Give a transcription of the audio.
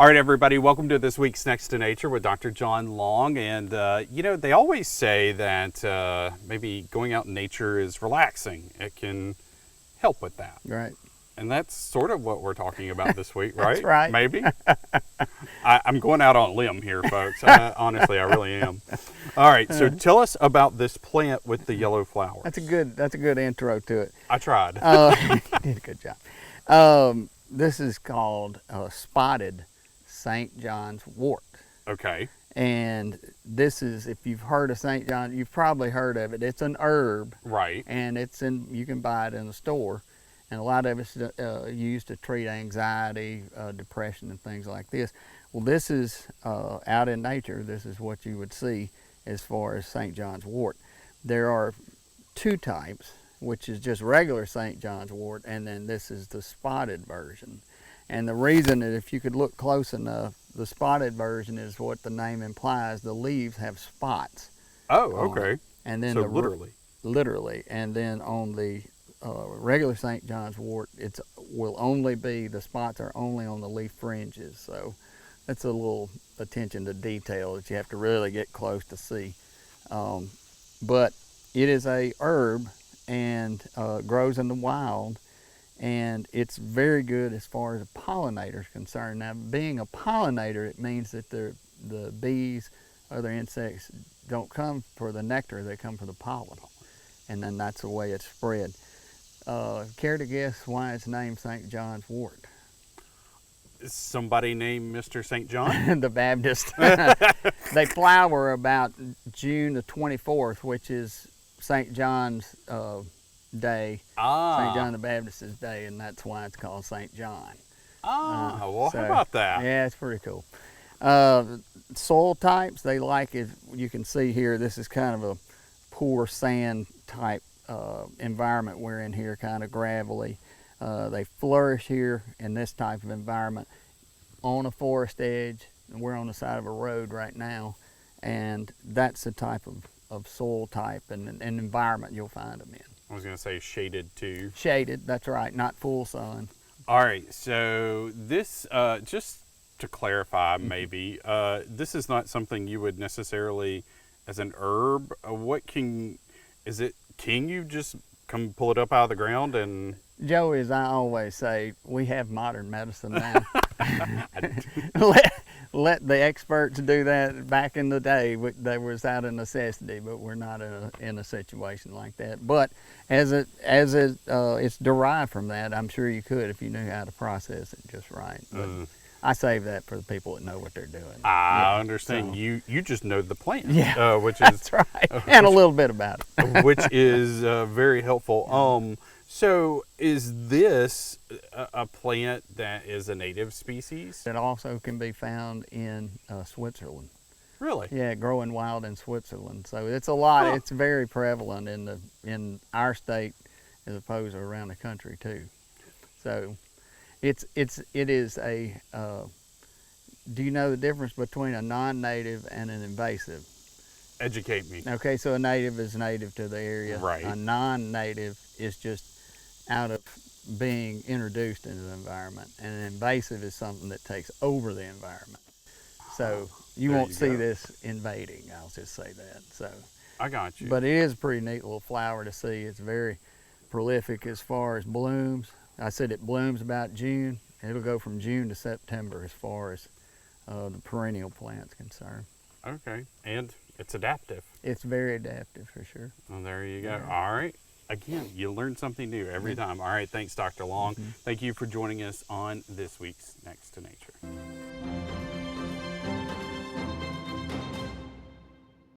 All right, everybody, welcome to this week's Next to Nature with Dr. John Long. And, you know, they always say that maybe going out in nature is relaxing. It can help with that. Right. And that's sort of what we're talking about this week, right? That's right. Maybe. I'm going out on a limb here, folks. Honestly, I really am. All right, so tell us about this plant with the yellow flowers. That's a good intro to it. I tried. You did a good job. This is called spotted St. John's wort. Okay. And this is, if you've heard of St. John, you've probably heard of it. It's an herb. Right. And you can buy it in the store. And a lot of it's used to treat anxiety, depression, and things like this. Well, this is out in nature. This is what you would see as far as St. John's wort. There are two types, which is just regular St. John's wort, and then this is the spotted version. And the reason that, if you could look close enough, the spotted version is what the name implies. The leaves have spots. Oh, okay. And then so literally. Literally. And then on the regular St. John's wort, the spots are only on the leaf fringes. So that's a little attention to detail that you have to really get close to see. But it is a herb and grows in the wild, and it's very good as far as a pollinator is concerned. Now, being a pollinator, it means that the bees, other insects, don't come for the nectar, they come for the pollen. And then that's the way it's spread. Care to guess why it's named St. John's wort? Is somebody named Mr. St. John? The Baptist. They flower about June the 24th, which is St. John's day, St. John the Baptist's day, and that's why it's called St. John. Well, how about that? Yeah, it's pretty cool. Soil types, they like it. You can see here, this is kind of a poor sand type environment we're in here, kind of gravelly. They flourish here in this type of environment on a forest edge, and we're on the side of a road right now, and that's the type of soil type and environment you'll find them in. I was going to say shaded too. Shaded, that's right, not full sun. All right, so this, just to clarify maybe, this is not something you would necessarily, as an herb, can you just come pull it up out of the ground and... Joey, as I always say, we have modern medicine now. Let the experts do that. Back in the day, there was out of necessity, but we're not in a situation like that. But as it's derived from that, I'm sure you could if you knew how to process it just right. But I save that for the people that know what they're doing. I understand. So, you just know the plant, yeah, which is that's right, and a little bit about it, which is very helpful. So is this a plant that is a native species? It also can be found in Switzerland. Really? Yeah, growing wild in Switzerland. So it's a lot. Huh. It's very prevalent in our state as opposed to around the country too. So it is a. Do you know the difference between a non-native and an invasive? Educate me. Okay, so a native is native to the area. Right. A non-native is just out of being introduced into the environment, and an invasive is something that takes over the environment. So you won't see this invading, I'll just say that. So I got you. But it is a pretty neat little flower to see. It's very prolific as far as blooms. I said it blooms about June. It'll go from June to September as far as the perennial plant's concerned. Okay, and it's adaptive. It's very adaptive for sure. Well, there you go. Yeah. All right. Again, you learn something new every time. All right, thanks, Dr. Long. Thank you for joining us on this week's Next to Nature.